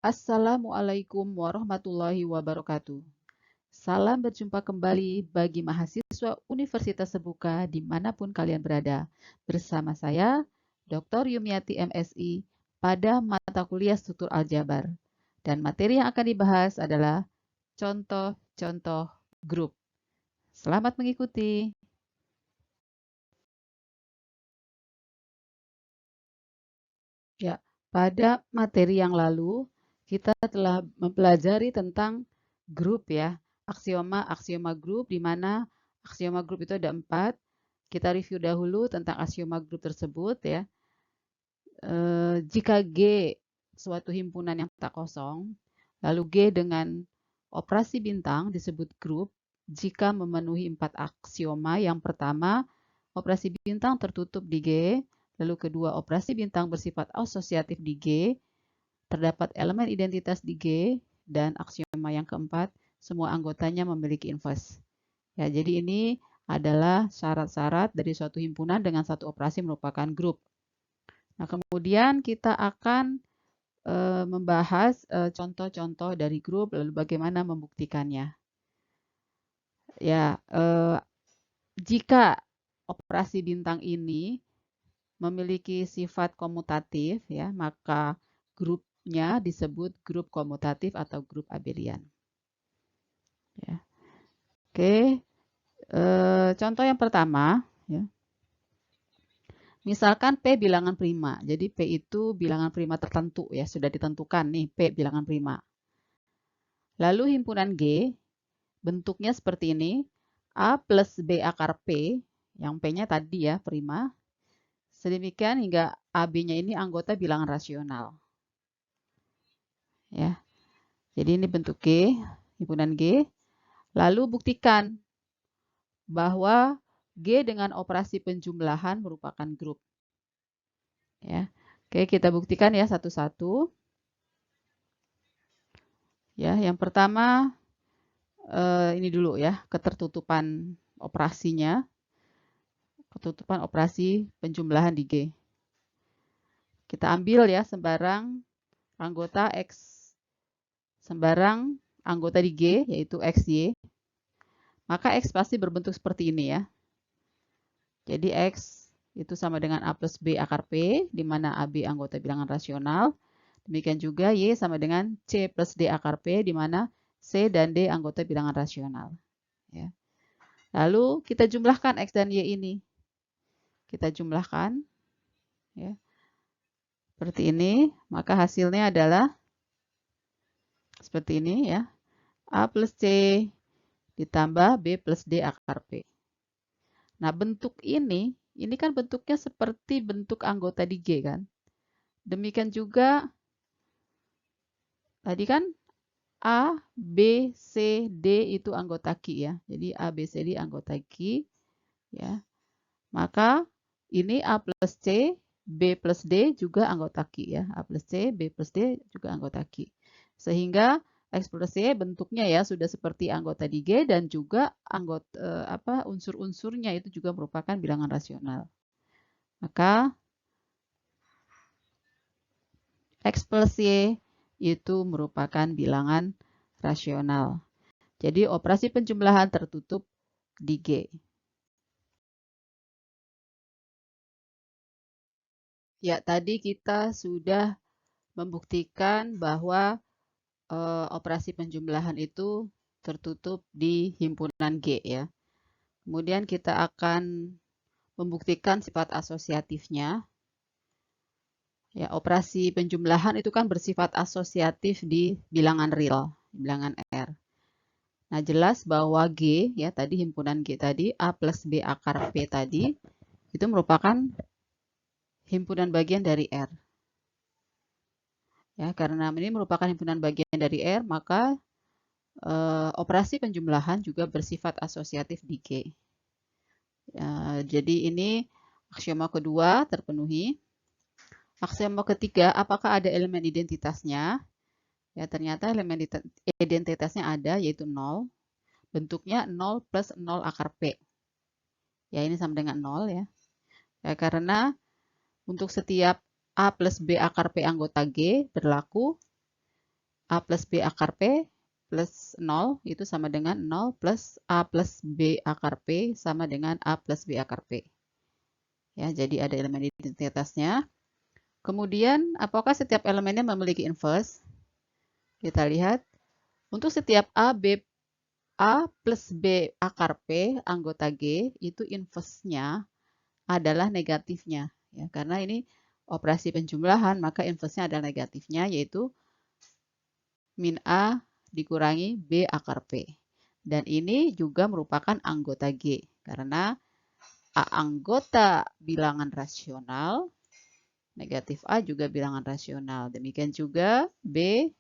Assalamualaikum warahmatullahi wabarakatuh. Salam berjumpa kembali bagi mahasiswa Universitas Terbuka dimanapun kalian berada. Bersama saya, Dr. Yumiati MSI, pada mata kuliah struktur aljabar. Dan materi yang akan dibahas adalah contoh-contoh grup. Selamat mengikuti. Ya, pada materi yang lalu kita telah mempelajari tentang grup ya, aksioma grup di mana aksioma grup itu ada 4. Kita review dahulu tentang aksioma grup tersebut ya. Jika G suatu himpunan yang tak kosong, lalu G dengan operasi bintang disebut grup jika memenuhi 4 aksioma. Yang pertama, operasi bintang tertutup di G. Lalu kedua, operasi bintang bersifat asosiatif di G, terdapat elemen identitas di G, dan aksioma yang keempat, semua anggotanya memiliki inverse. Ya, jadi ini adalah syarat-syarat dari suatu himpunan dengan satu operasi merupakan grup. Nah, kemudian kita akan membahas contoh-contoh dari grup, lalu bagaimana membuktikannya. Ya, jika operasi bintang ini memiliki sifat komutatif, ya, maka grupnya disebut grup komutatif atau grup abelian. Ya. Oke, contoh yang pertama, ya. Misalkan P bilangan prima. Jadi P itu bilangan prima tertentu, ya, sudah ditentukan nih P bilangan prima. Lalu himpunan G bentuknya seperti ini, A plus B akar P, yang P-nya tadi ya prima. Sedemikian hingga AB-nya ini anggota bilangan rasional. Ya. Jadi ini bentuk G, himpunan G. Lalu buktikan bahwa G dengan operasi penjumlahan merupakan grup. Ya. Oke, kita buktikan ya satu-satu. Ya, yang pertama ini dulu ya, ketertutupan operasinya. Ketutupan operasi penjumlahan di G. Kita ambil ya sembarang anggota di G, yaitu XY. Maka X pasti berbentuk seperti ini ya. Jadi X itu sama dengan A plus B akar P, di mana AB anggota bilangan rasional. Demikian juga Y sama dengan C plus D akar P, di mana C dan D anggota bilangan rasional. Ya. Lalu kita jumlahkan X dan Y ini. Kita jumlahkan. Ya. Seperti ini. Maka hasilnya adalah seperti ini ya. A plus C ditambah B plus D akar P. Nah, bentuk ini kan bentuknya seperti bentuk anggota di G kan. Demikian juga tadi kan A, B, C, D itu anggota Q ya. Jadi A, B, C, D anggota Q ya. Maka ini A plus C, B plus D juga anggota Q ya. A plus C, B plus D juga anggota Q. Sehingga X plus Y bentuknya ya sudah seperti anggota di G dan juga anggota unsur-unsurnya itu juga merupakan bilangan rasional. Maka X plus Y itu merupakan bilangan rasional. Jadi operasi penjumlahan tertutup di G. Ya, tadi kita sudah membuktikan bahwa operasi penjumlahan itu tertutup di himpunan G ya. Kemudian kita akan membuktikan sifat asosiatifnya. Ya, operasi penjumlahan itu kan bersifat asosiatif di bilangan real, bilangan R. Nah, jelas bahwa G, ya tadi himpunan G tadi, A plus B akar P tadi, itu merupakan himpunan bagian dari R. Ya, karena ini merupakan himpunan bagian dari R, maka operasi penjumlahan juga bersifat asosiatif di G. Jadi ini aksioma kedua terpenuhi. Aksioma ketiga, apakah ada elemen identitasnya? Ya, ternyata elemen identitasnya ada, yaitu 0. Bentuknya 0 plus 0 akar P. Ya, ini sama dengan 0 ya. Ya, karena untuk setiap A plus B akar P anggota G berlaku A plus B akar P plus 0 itu sama dengan 0 plus A plus B akar P sama dengan A plus B akar P. Ya, jadi ada elemen identitasnya. Kemudian, apakah setiap elemennya memiliki inverse? Kita lihat, untuk setiap A plus B akar P anggota G, itu inverse-nya adalah negatifnya. Ya, karena ini operasi penjumlahan, maka inverse-nya adalah negatifnya, yaitu min A dikurangi B akar P. Dan ini juga merupakan anggota G, karena A anggota bilangan rasional, negatif A juga bilangan rasional. Demikian juga B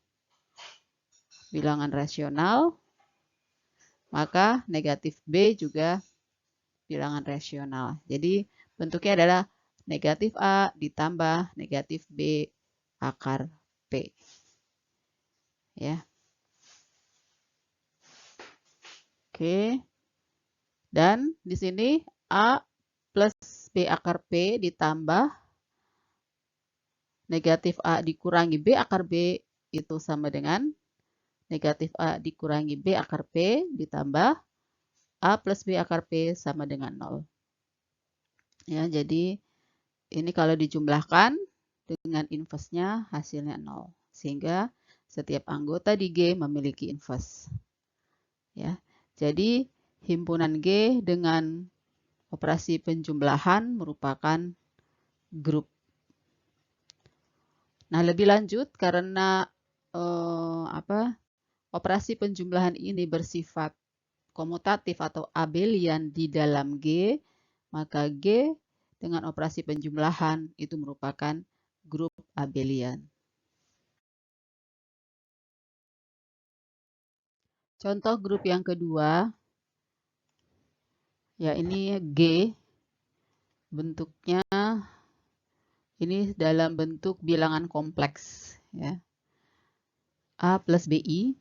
bilangan rasional, maka negatif B juga bilangan rasional. Jadi bentuknya adalah negatif A ditambah negatif B akar P. Ya. Oke. Dan di sini A plus B akar P ditambah negatif A dikurangi B akar B itu sama dengan negatif A dikurangi B akar P ditambah A plus B akar P sama dengan 0. Ya, jadi ini kalau dijumlahkan dengan inverse-nya hasilnya 0. Sehingga setiap anggota di G memiliki inverse. Ya, jadi himpunan G dengan operasi penjumlahan merupakan grup. Nah, lebih lanjut karena operasi penjumlahan ini bersifat komutatif atau abelian di dalam G, maka G dengan operasi penjumlahan itu merupakan grup abelian. Contoh grup yang kedua, ya ini G, bentuknya ini dalam bentuk bilangan kompleks. Ya. A plus BI,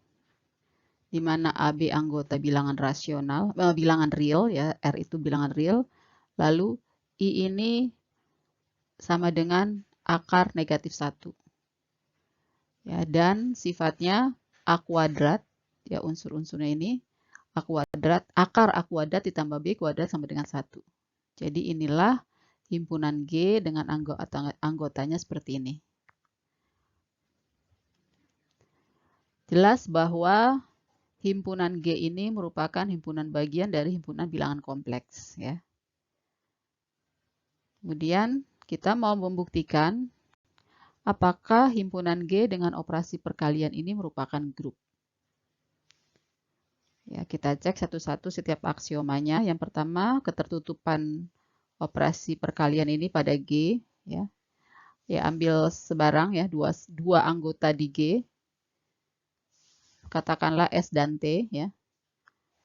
di mana AB anggota bilangan rasional, bilangan real, ya R itu bilangan real, lalu I ini sama dengan akar negatif 1. Ya, dan sifatnya A kuadrat, ya unsur-unsurnya ini, A kuadrat, akar A kuadrat ditambah B kuadrat sama dengan 1. Jadi inilah himpunan G dengan anggotanya seperti ini. Jelas bahwa himpunan G ini merupakan himpunan bagian dari himpunan bilangan kompleks. Ya. Kemudian kita mau membuktikan apakah himpunan G dengan operasi perkalian ini merupakan grup. Ya, kita cek satu-satu setiap aksiomanya. Yang pertama, ketertutupan operasi perkalian ini pada G. Ya, ambil sebarang ya dua anggota di G. Katakanlah S dan T. Ya.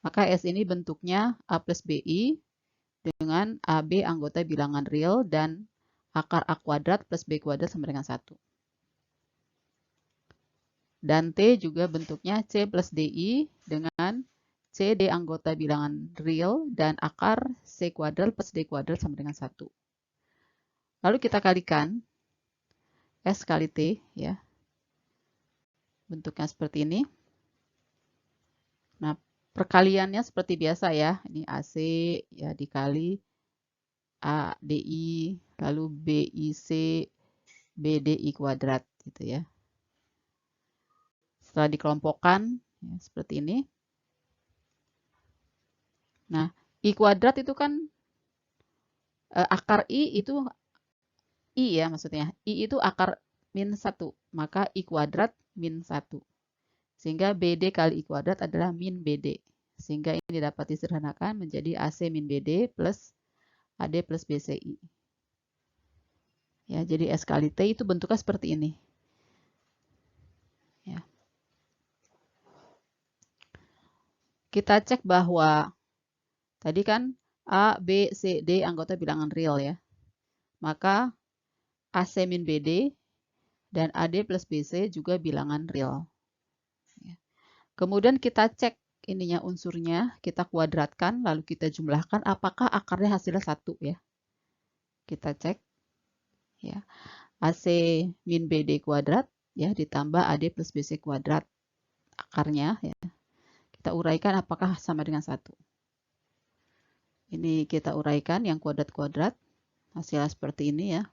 Maka S ini bentuknya A plus BI dengan AB anggota bilangan real dan akar A kuadrat plus B kuadrat sama dengan 1. Dan T juga bentuknya C plus DI dengan CD anggota bilangan real dan akar C kuadrat plus D kuadrat sama dengan 1. Lalu kita kalikan S kali T, ya. Bentuknya seperti ini. Nah, perkaliannya seperti biasa ya. Ini AC ya dikali ADI, lalu BIC, BDI kuadrat gitu ya. Setelah dikelompokkan ya, seperti ini. Nah, I kuadrat itu kan akar I itu I ya maksudnya. I itu akar min 1, maka I kuadrat min 1. Sehingga BD kali I kuadrat adalah min BD. Sehingga ini dapat disederhanakan menjadi AC min BD plus AD plus BCI. Ya, jadi S kali T itu bentuknya seperti ini. Ya. Kita cek bahwa tadi kan A, B, C, D anggota bilangan real ya. Maka AC min BD dan AD plus BC juga bilangan real. Ya. Kemudian kita cek ininya unsurnya, kita kuadratkan, lalu kita jumlahkan apakah akarnya hasilnya 1 ya. Kita cek ya. AC min BD kuadrat ya ditambah AD plus BC kuadrat akarnya ya. Kita uraikan apakah sama dengan 1. Ini kita uraikan yang kuadrat-kuadrat. Hasilnya seperti ini ya.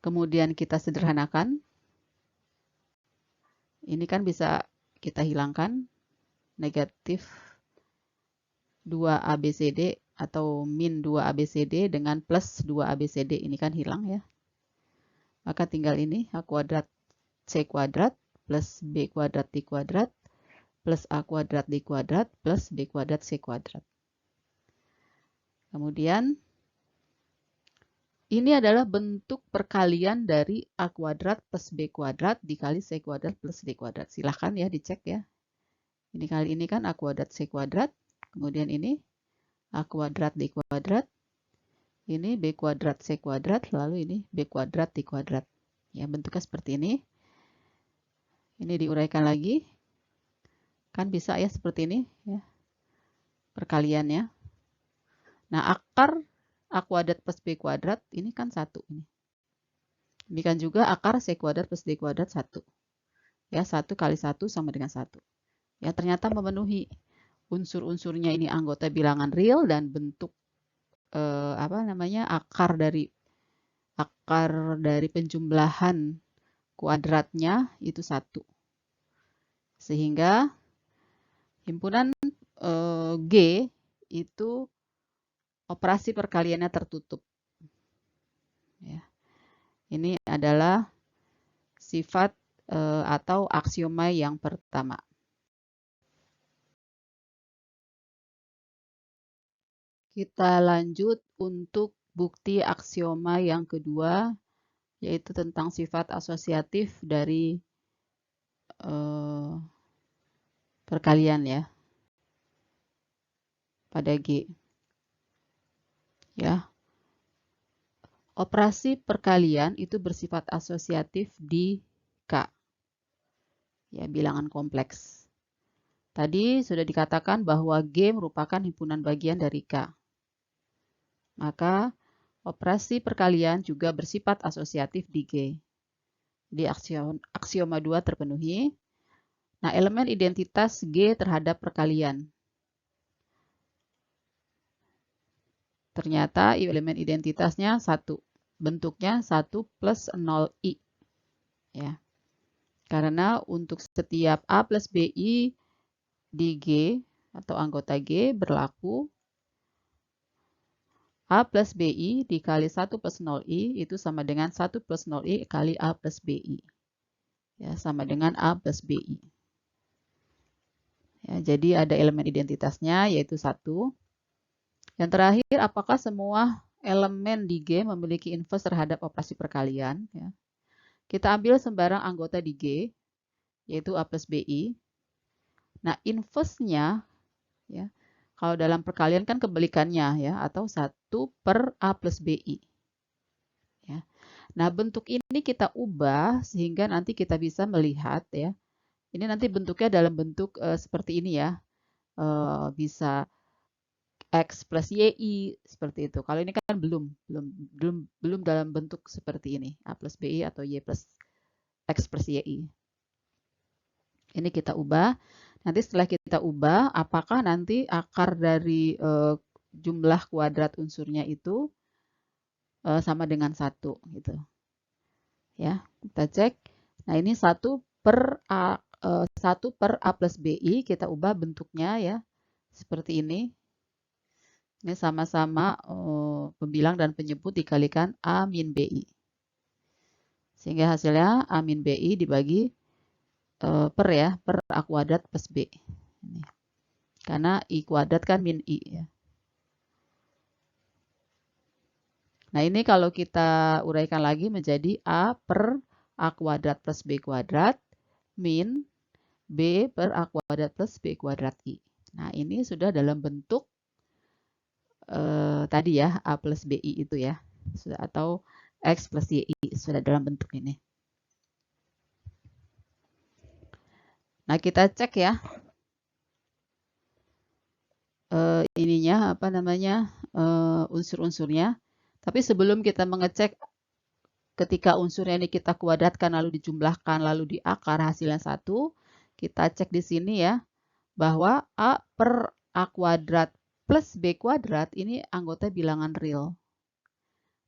Kemudian kita sederhanakan. Ini kan bisa kita hilangkan negatif 2ABCD atau min 2ABCD dengan plus 2ABCD. Ini kan hilang ya. Maka tinggal ini A kuadrat C kuadrat plus B kuadrat D kuadrat plus A kuadrat D kuadrat plus B kuadrat C kuadrat. Kemudian ini adalah bentuk perkalian dari A kuadrat plus B kuadrat dikali C kuadrat plus D kuadrat. Silahkan ya dicek ya. Ini kali ini kan A kuadrat C kuadrat. Kemudian ini A kuadrat D kuadrat. Ini B kuadrat C kuadrat. Lalu ini B kuadrat D kuadrat. Ya, bentuknya seperti ini. Ini diuraikan lagi. Kan bisa ya seperti ini. Ya. Perkaliannya. Nah, akar A kuadrat plus B kuadrat ini kan 1. Ini. Demikian juga akar C kuadrat plus D kuadrat 1. Ya, 1 kali 1 sama dengan 1. Ya, ternyata memenuhi unsur-unsurnya ini anggota bilangan real dan bentuk akar dari penjumlahan kuadratnya itu 1. Sehingga himpunan G itu operasi perkaliannya tertutup. Ya. Ini adalah sifat atau aksioma yang pertama. Kita lanjut untuk bukti aksioma yang kedua, yaitu tentang sifat asosiatif dari perkalian ya, pada G. Ya. Operasi perkalian itu bersifat asosiatif di K. Ya, bilangan kompleks. Tadi sudah dikatakan bahwa G merupakan himpunan bagian dari K. Maka operasi perkalian juga bersifat asosiatif di G. Di aksioma 2 terpenuhi. Nah, elemen identitas G terhadap perkalian. Ternyata elemen identitasnya 1. Bentuknya 1 plus 0i. Ya. Karena untuk setiap A plus BI di G atau anggota G berlaku A plus BI dikali 1 plus 0i itu sama dengan 1 plus 0i kali A plus BI. Ya, sama dengan A plus BI. Ya, jadi ada elemen identitasnya yaitu 1. Yang terakhir, apakah semua elemen di G memiliki inverse terhadap operasi perkalian? Ya. Kita ambil sembarang anggota di G, yaitu A plus BI. Nah, inverse-nya, ya, kalau dalam perkalian kan kebalikannya, ya, atau 1 per A plus BI. Ya. Nah, bentuk ini kita ubah sehingga nanti kita bisa melihat, ya. Ini nanti bentuknya dalam bentuk seperti ini ya. Bisa X plus YI seperti itu. Kalau ini kan belum dalam bentuk seperti ini, A plus BI atau Y plus X plus YI. Ini kita ubah. Nanti setelah kita ubah, apakah nanti akar dari jumlah kuadrat unsurnya itu sama dengan 1 gitu. Ya, kita cek. Nah, ini 1 per A 1 per A plus BI, kita ubah bentuknya ya. Seperti ini. Ini sama-sama pembilang dan penyebut dikalikan A min BI. Sehingga hasilnya A min BI dibagi per A kuadrat plus B. Ini. Karena I kuadrat kan min I. Ya. Nah ini kalau kita uraikan lagi menjadi A per A kuadrat plus B kuadrat min B per A kuadrat plus B kuadrat I. Nah ini sudah dalam bentuk tadi ya A plus BI itu ya. Sudah, atau X plus YI sudah dalam bentuk ini. Nah kita cek ya. Ininya apa namanya unsur-unsurnya. Tapi sebelum kita mengecek ketika unsurnya ini kita kuadratkan lalu dijumlahkan lalu diakar hasilnya 1, kita cek di sini ya, bahwa A per A kuadrat plus B kuadrat ini anggota bilangan real.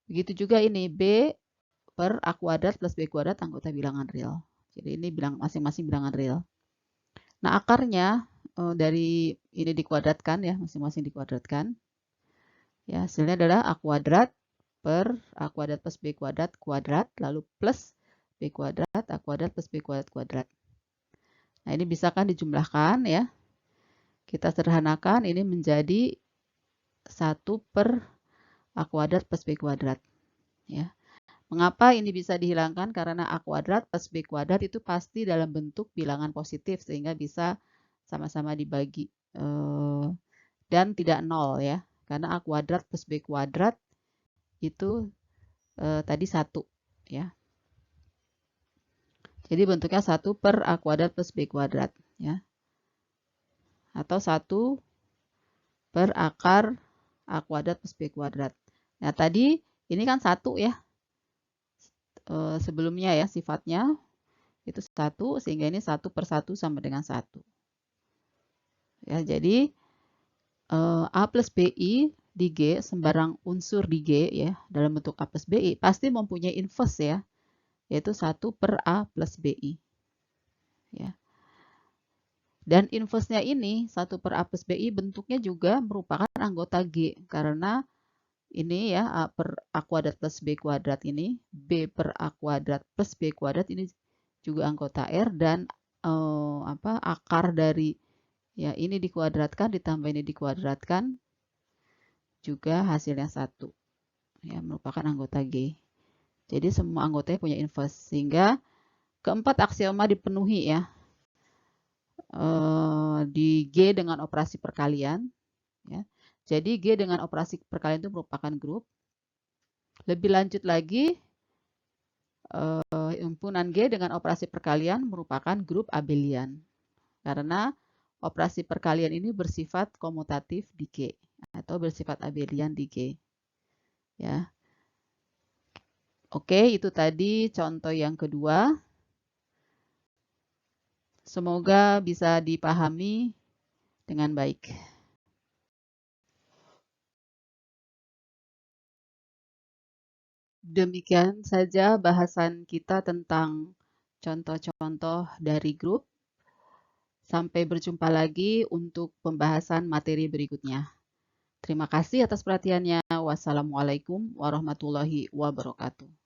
Begitu juga ini B per A kuadrat plus B kuadrat anggota bilangan real. Jadi ini masing-masing bilangan real. Nah, akarnya dari ini dikuadratkan ya, masing-masing dikuadratkan. Ya, hasilnya adalah A kuadrat per A kuadrat plus B kuadrat kuadrat, lalu plus B kuadrat, A kuadrat plus B kuadrat kuadrat. Nah, ini bisa kan dijumlahkan ya. Kita sederhanakan, ini menjadi 1 per A kuadrat plus B kuadrat. Ya. Mengapa ini bisa dihilangkan? Karena A kuadrat plus B kuadrat itu pasti dalam bentuk bilangan positif, sehingga bisa sama-sama dibagi. Dan tidak nol ya. Karena A kuadrat plus B kuadrat itu tadi 1 ya. Jadi bentuknya 1 per A kuadrat plus B kuadrat ya. Atau 1 per akar A kuadrat plus B kuadrat. Nah tadi ini kan 1 ya. Sebelumnya ya sifatnya itu 1, sehingga ini 1 per 1 sama dengan 1. Ya, jadi A plus BI di G, sembarang unsur di G ya, dalam bentuk A plus BI, pasti mempunyai inverse ya, yaitu 1 per A plus BI. Ya. Dan inverse-nya ini, 1 per A plus BI, bentuknya juga merupakan anggota G, karena ini ya, A per A kuadrat plus B kuadrat ini, B per A kuadrat plus B kuadrat ini juga anggota R, dan akar dari ya ini dikuadratkan ditambah ini dikuadratkan juga hasilnya 1. Ya, merupakan anggota G. Jadi semua anggotanya punya inverse, sehingga keempat aksioma dipenuhi ya. Di G dengan operasi perkalian ya. Jadi G dengan operasi perkalian itu merupakan grup. Lebih lanjut lagi, himpunan G dengan operasi perkalian merupakan grup abelian. Karena operasi perkalian ini bersifat komutatif di G atau bersifat abelian di G. Ya. Oke, itu tadi contoh yang kedua. Semoga bisa dipahami dengan baik. Demikian saja bahasan kita tentang contoh-contoh dari grup. Sampai berjumpa lagi untuk pembahasan materi berikutnya. Terima kasih atas perhatiannya. Wassalamualaikum warahmatullahi wabarakatuh.